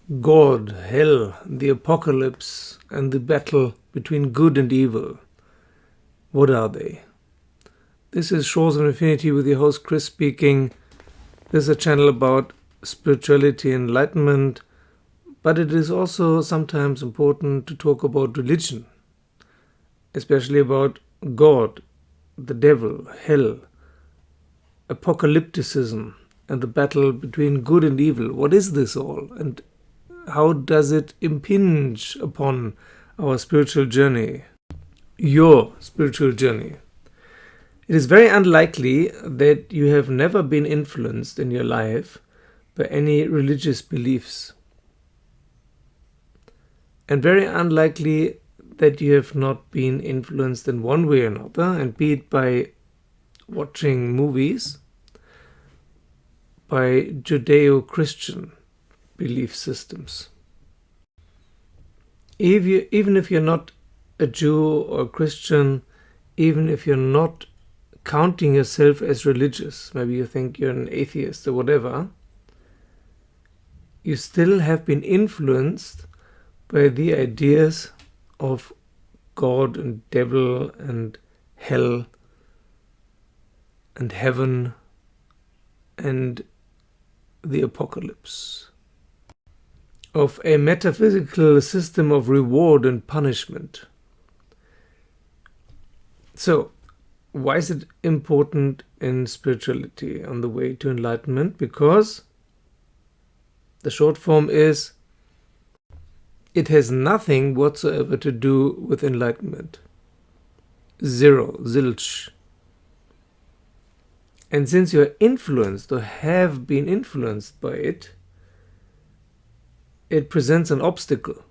God, hell, the apocalypse, and the battle between good and evil. What are they? This is Shores of Infinity with your host Chris speaking. This is a channel about spirituality and enlightenment, but it is also sometimes important to talk about religion, especially about God, the devil, hell, apocalypticism, and the battle between good and evil. What is this all, and how does it impinge upon our spiritual journey, your spiritual journey? It is very unlikely that you have never been influenced in your life by any religious beliefs, and very unlikely that you have not been influenced in one way or another, and be it by watching movies, by Judeo-Christian belief systems. Even if you're not a Jew or a Christian, even if you're not counting yourself as religious, maybe you think you're an atheist or whatever, you still have been influenced by the ideas of God and devil and hell and heaven and the apocalypse, of a metaphysical system of reward and punishment. So, why is it important in spirituality on the way to enlightenment? Because the short form is, it has nothing whatsoever to do with enlightenment. Zero, zilch. And since you are influenced or have been influenced by it, it presents an obstacle.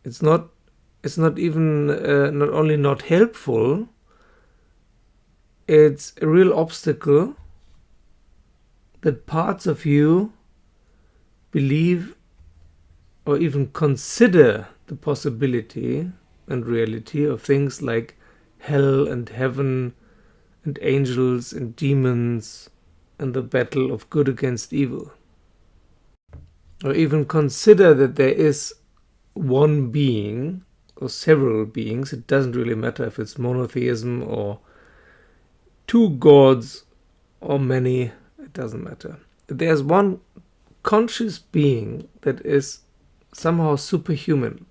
It's not even not only not helpful, it's a real obstacle that parts of you believe or even consider the possibility and reality of things like hell and heaven and angels and demons and the battle of good against evil. Or even consider that there is one being or several beings. It doesn't really matter if it's monotheism or two gods or many, it doesn't matter. There's one conscious being that is somehow superhuman,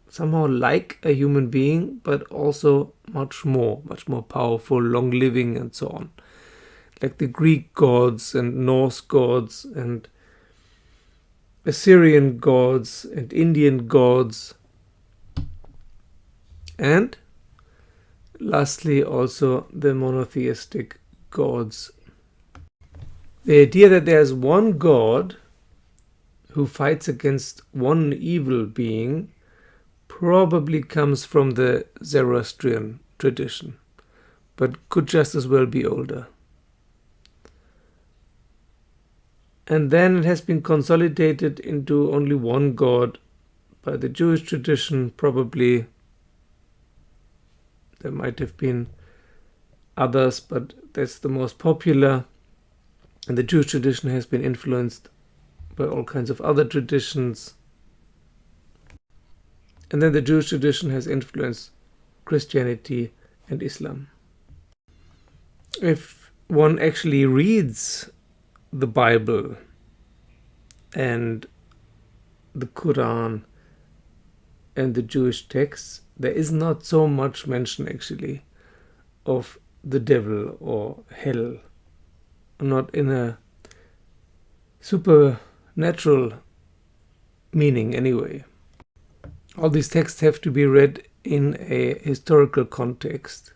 somehow like a human being, but also much more powerful, long-living, and so on. Like the Greek gods and Norse gods and Assyrian gods and Indian gods. And lastly, also the monotheistic gods. The idea that there's one God who fights against one evil being probably comes from the Zoroastrian tradition, but could just as well be older. And then it has been consolidated into only one God by the Jewish tradition. Probably there might have been others, but that's the most popular. And the Jewish tradition has been influenced by all kinds of other traditions. And then the Jewish tradition has influenced Christianity and Islam. If one actually reads the Bible and the Quran and the Jewish texts, there is not so much mention actually of the devil or hell, not in a supernatural meaning anyway. All these texts have to be read in a historical context.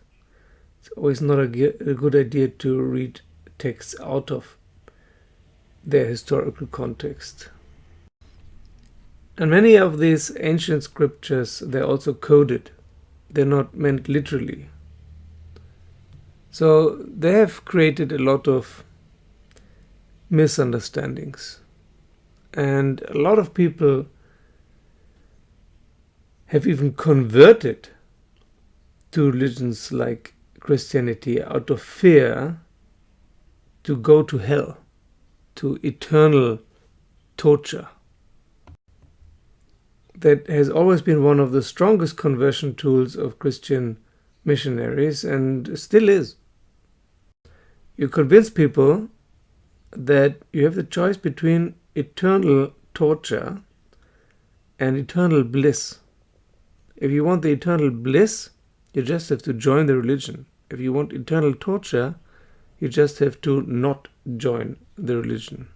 It's always not a good idea to read texts out of their historical context. And many of these ancient scriptures, they're also coded. They're not meant literally. So they have created a lot of misunderstandings. And a lot of people have even converted to religions like Christianity out of fear to go to hell, to eternal torture. That has always been one of the strongest conversion tools of Christian missionaries, and still is. You convince people that you have the choice between eternal torture and eternal bliss. If you want the eternal bliss, you just have to join the religion. If you want eternal torture, you just have to not join the religion.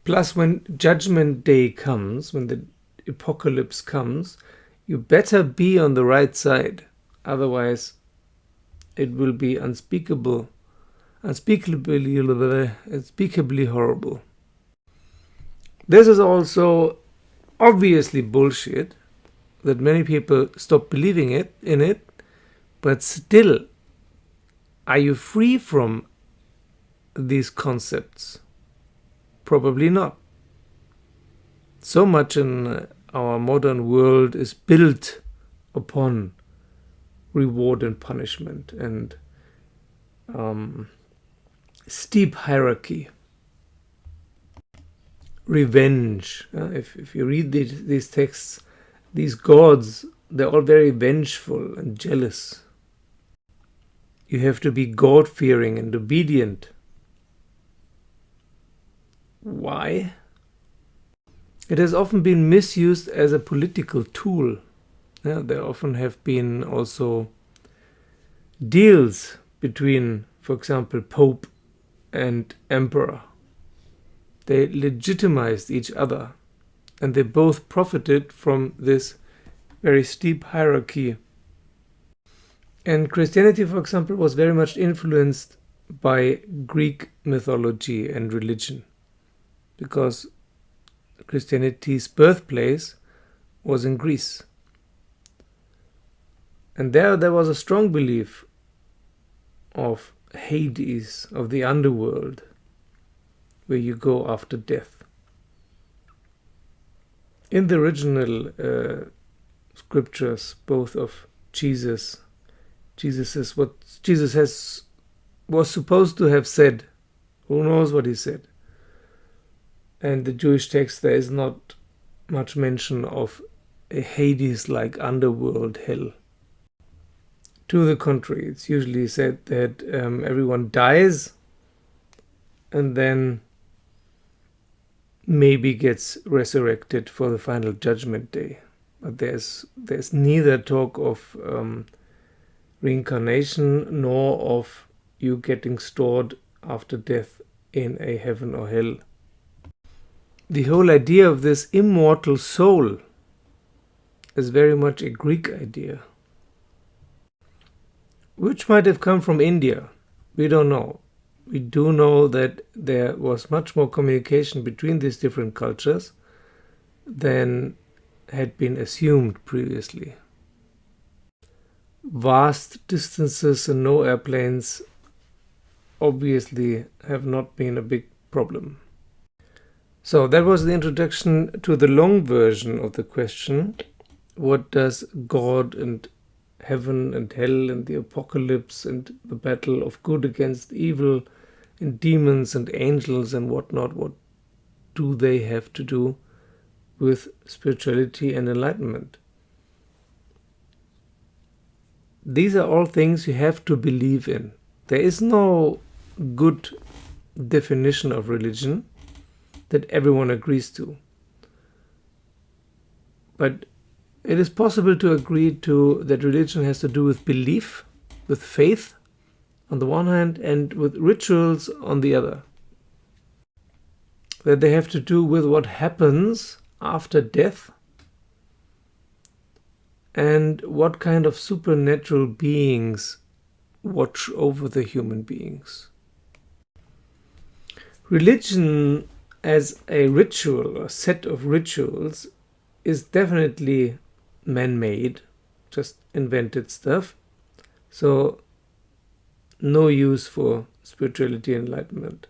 Plus, when Judgment Day comes, when the apocalypse comes, you better be on the right side. Otherwise, it will be unspeakably horrible. This is also obviously bullshit, that many people stop believing in it, but still, are you free from these concepts? Probably not. So much in our modern world is built upon reward and punishment and steep hierarchy. Revenge. If you read these texts, these gods, they're all very vengeful and jealous. You have to be God-fearing and obedient. Why? It has often been misused as a political tool. There often have been also deals between, for example, Pope and Emperor. They legitimized each other, and they both profited from this very steep hierarchy. And Christianity, for example, was very much influenced by Greek mythology and religion, because Christianity's birthplace was in Greece. And there was a strong belief of Hades, of the underworld, where you go after death. In the original scriptures, both of Jesus is what Jesus was supposed to have said. Who knows what he said? And the Jewish text, there is not much mention of a Hades-like underworld hell. To the contrary, it's usually said that everyone dies and then maybe gets resurrected for the final judgment day. But there's neither talk of reincarnation nor of you getting stored after death in a heaven or hell. The whole idea of this immortal soul is very much a Greek idea, which might have come from India. We don't know. We do know that there was much more communication between these different cultures than had been assumed previously. Vast distances and no airplanes obviously have not been a big problem. So that was the introduction to the long version of the question. What does God and heaven and hell and the apocalypse and the battle of good against evil and demons and angels and whatnot, what do they have to do with spirituality and enlightenment? These are all things you have to believe in. There is no good definition of religion that everyone agrees to. But it is possible to agree to that religion has to do with belief, with faith on the one hand, and with rituals on the other. That they have to do with what happens after death and what kind of supernatural beings watch over the human beings. Religion as a ritual, a set of rituals, is definitely man-made, just invented stuff. So no use for spirituality and enlightenment.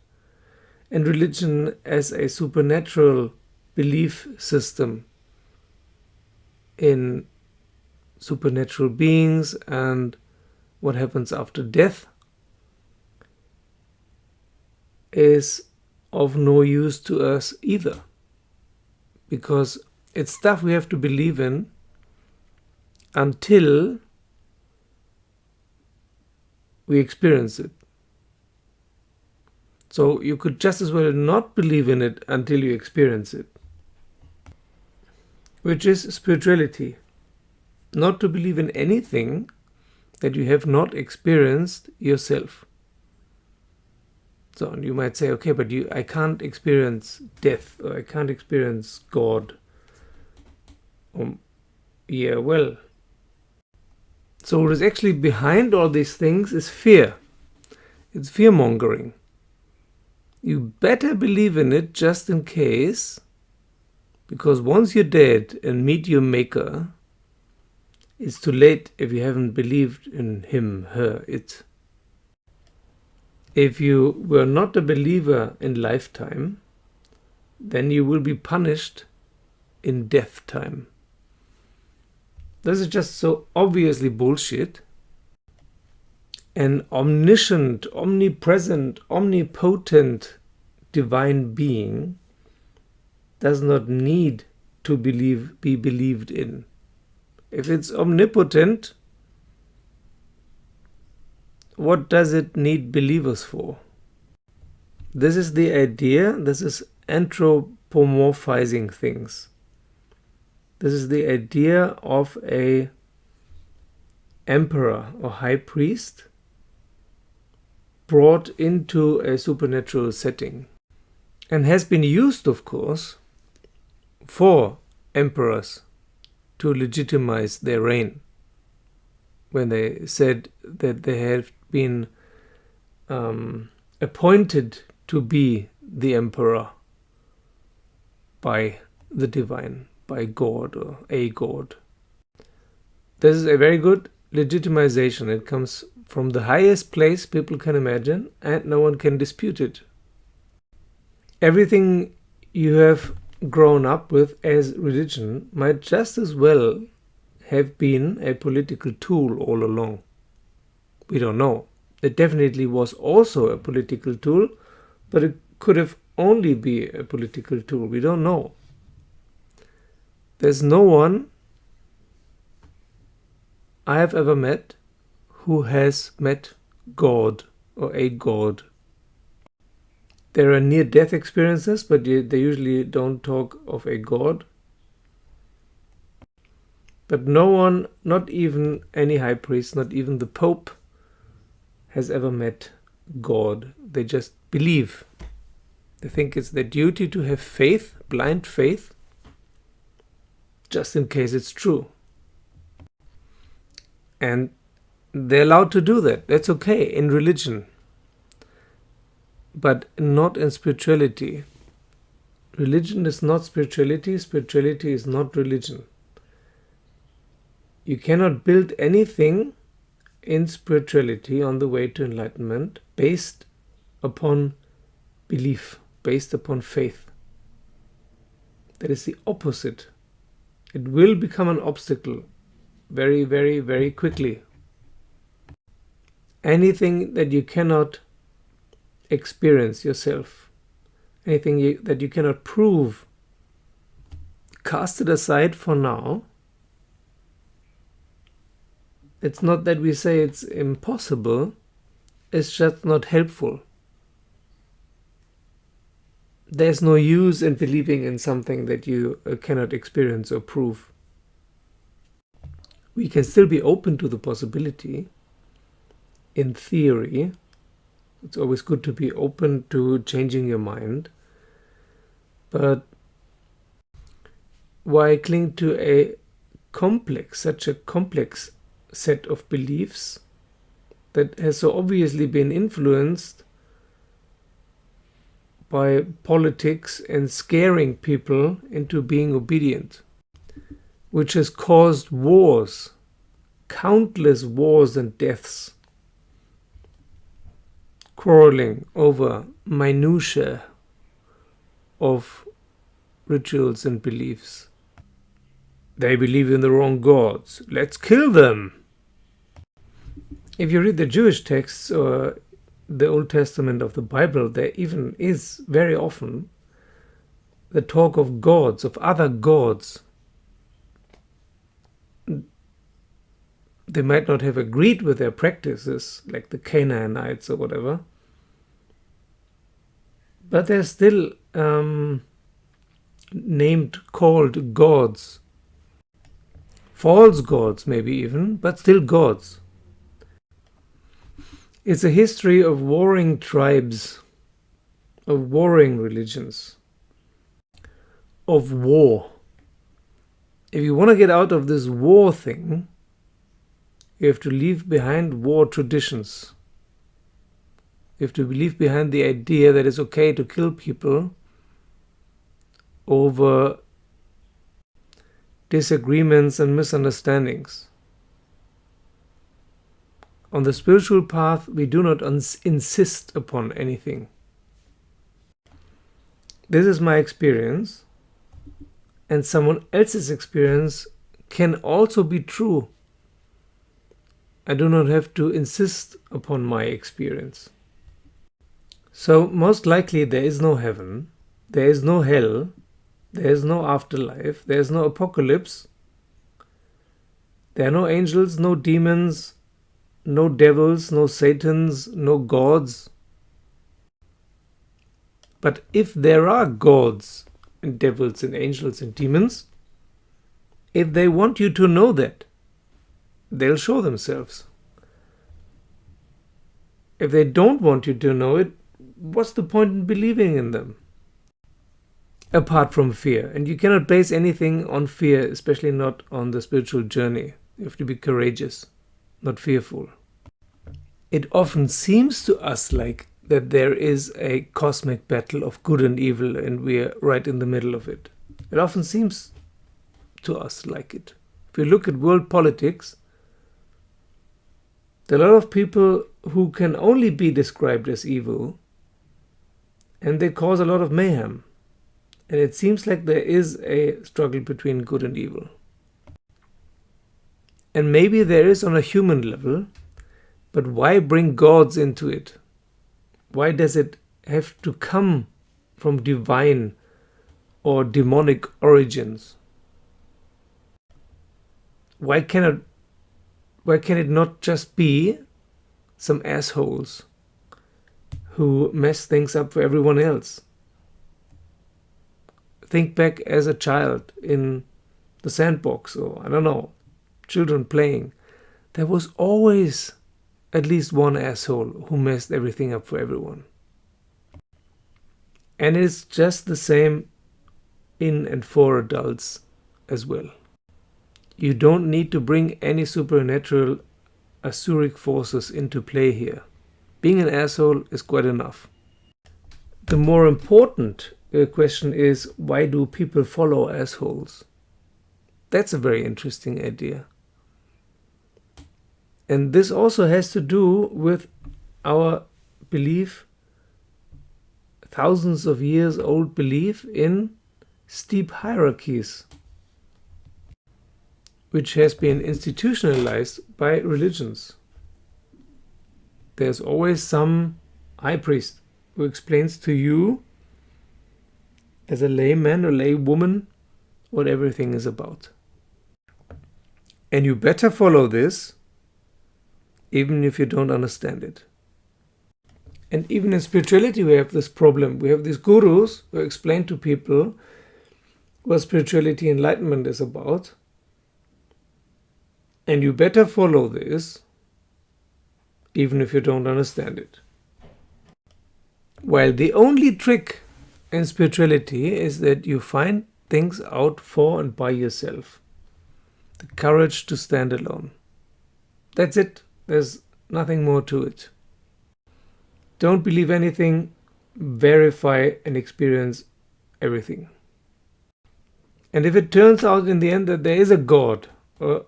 And religion as a supernatural belief system in supernatural beings and what happens after death is of no use to us either. because it's stuff we have to believe in until we experience it. So you could just as well not believe in it until you experience it, which is spirituality. Not to believe in anything that you have not experienced yourself. So you might say, okay, but I can't experience death, or I can't experience God. Yeah, well. So what is actually behind all these things is fear. It's fear-mongering. You better believe in it just in case, because once you're dead and meet your maker, it's too late if you haven't believed in him, her, it. If you were not a believer in lifetime, then you will be punished in death time. This is just so obviously bullshit. An omniscient, omnipresent, omnipotent divine being does not need to be believed in. If it's omnipotent, what does it need believers for? This is the idea. This is anthropomorphizing things. This is the idea of a emperor or high priest brought into a supernatural setting, and has been used, of course, for emperors to legitimize their reign, when they said that they have been appointed to be the emperor by the divine, by God or a God. This is a very good legitimization. It comes from the highest place people can imagine, and no one can dispute it. Everything you have grown up with as religion might just as well have been a political tool all along. We don't know. It definitely was also a political tool, but it could have only be a political tool. We don't know. There's no one I have ever met who has met God or a God. There are near-death experiences, but they usually don't talk of a God. But no one, not even any high priest, not even the Pope, has ever met God. They just believe. They think it's their duty to have faith, blind faith, just in case it's true. And they're allowed to do that. That's okay in religion. But not in spirituality. Religion is not spirituality. Spirituality is not religion. You cannot build anything in spirituality on the way to enlightenment based upon belief, based upon faith. That is the opposite. It will become an obstacle very, very, very quickly. Anything that you cannot experience yourself, anything that you cannot prove, cast it aside for now. It's not that we say it's impossible, it's just not helpful. There's no use in believing in something that you cannot experience or prove. We can still be open to the possibility, in theory. It's always good to be open to changing your mind. But why cling to such a complex set of beliefs that has so obviously been influenced by politics and scaring people into being obedient, which has caused wars, countless wars and deaths, quarreling over minutiae of rituals and beliefs. They believe in the wrong gods. Let's kill them. If you read the Jewish texts or the Old Testament of the Bible, there even is very often the talk of gods, of other gods. They might not have agreed with their practices, like the Canaanites or whatever, but they're still called gods. False gods, maybe even, but still gods. It's a history of warring tribes, of warring religions, of war. If you want to get out of this war thing, you have to leave behind war traditions. You have to leave behind the idea that it's okay to kill people over disagreements and misunderstandings. On the spiritual path, we do not insist upon anything. This is my experience, and someone else's experience can also be true. I do not have to insist upon my experience. So most likely there is no heaven, there is no hell, there is no afterlife, there is no apocalypse, there are no angels, no demons, no devils, no satans, no gods. But if there are gods and devils and angels and demons, if they want you to know that, they'll show themselves. If they don't want you to know it, what's the point in believing in them? Apart from fear. And you cannot base anything on fear, especially not on the spiritual journey. You have to be courageous, not fearful. It often seems to us like that there is a cosmic battle of good and evil, and we are right in the middle of it. It often seems to us like it. If you look at world politics, there are a lot of people who can only be described as evil, and they cause a lot of mayhem. And it seems like there is a struggle between good and evil. And maybe there is on a human level, but why bring gods into it? Why does it have to come from divine or demonic origins? Why can it not just be some assholes who mess things up for everyone else? Think back as a child in the sandbox, or I don't know, children playing. There was always at least one asshole who messed everything up for everyone. And it's just the same in and for adults as well. You don't need to bring any supernatural Asuric forces into play here. Being an asshole is quite enough. The more important question is, why do people follow assholes? That's a very interesting idea. And this also has to do with our belief, thousands of years old belief in steep hierarchies, which has been institutionalized by religions. There's always some high priest who explains to you as a layman or laywoman what everything is about. And you better follow this, even if you don't understand it. And even in spirituality we have this problem. We have these gurus who explain to people what spirituality enlightenment is about. And you better follow this, even if you don't understand it. While the only trick in spirituality is that you find things out for and by yourself. The courage to stand alone. That's it. There's nothing more to it. Don't believe anything. Verify and experience everything. And if it turns out in the end that there is a God, or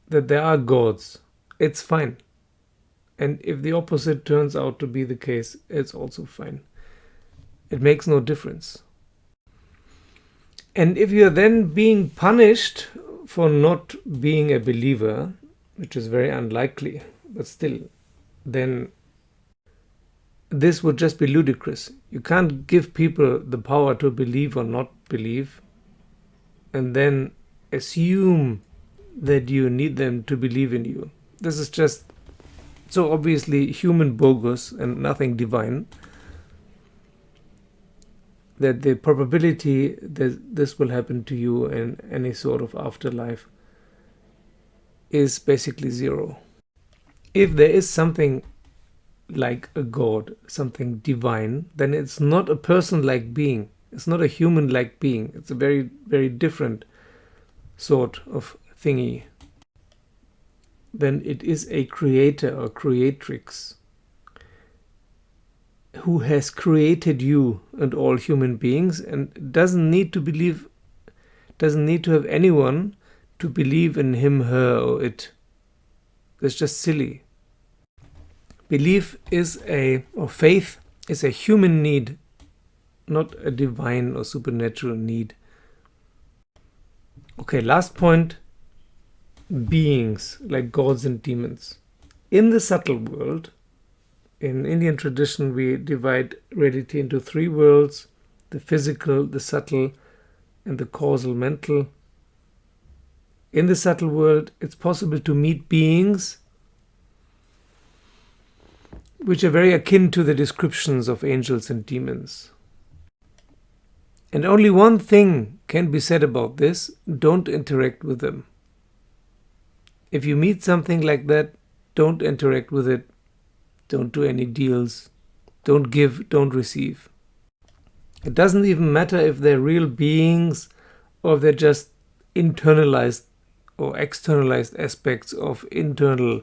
that there are gods, it's fine. And if the opposite turns out to be the case, it's also fine. It makes no difference. And if you're then being punished for not being a believer, which is very unlikely, but still, then this would just be ludicrous. You can't give people the power to believe or not believe and then assume that you need them to believe in you. This is just so obviously human bogus and nothing divine, that the probability that this will happen to you in any sort of afterlife is basically zero. If there is something like a god, something divine, then it's not a person-like being. It's not a human-like being. It's a very, very different sort of thingy. Then it is a creator or creatrix who has created you and all human beings, and doesn't need to have anyone to believe in him, her, or it. It's just silly. Faith is a human need, not a divine or supernatural need. Okay, last point. Beings like gods and demons. In the subtle world, in Indian tradition, we divide reality into three worlds: the physical, the subtle, and the causal mental. In the subtle world, it's possible to meet beings which are very akin to the descriptions of angels and demons. And only one thing can be said about this: don't interact with them. If you meet something like that, don't interact with it. Don't do any deals. Don't give, don't receive. It doesn't even matter if they're real beings or if they're just internalized or externalized aspects of internal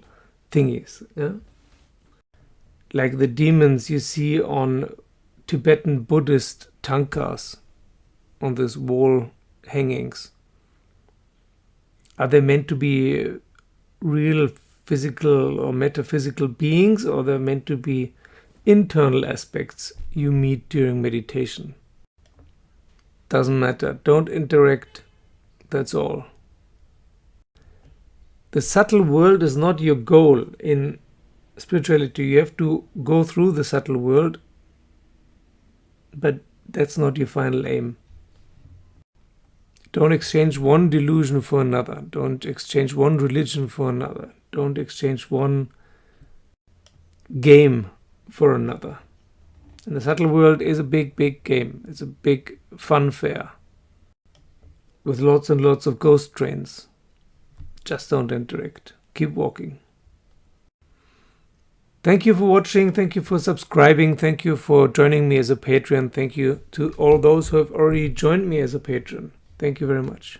thingies. Yeah? Like the demons you see on Tibetan Buddhist tankas, on this wall hangings. Are they meant to be real physical or metaphysical beings, or they're meant to be internal aspects you meet during meditation? Doesn't matter. Don't interact. That's all. The subtle world is not your goal in spirituality. You have to go through the subtle world, but that's not your final aim. Don't exchange one delusion for another. Don't exchange one religion for another. Don't exchange one game for another. And the subtle world is a big, big game. It's a big fun fair with lots and lots of ghost trains. Just don't interact. Keep walking. Thank you for watching. Thank you for subscribing. Thank you for joining me as a patron. Thank you to all those who have already joined me as a patron. Thank you very much.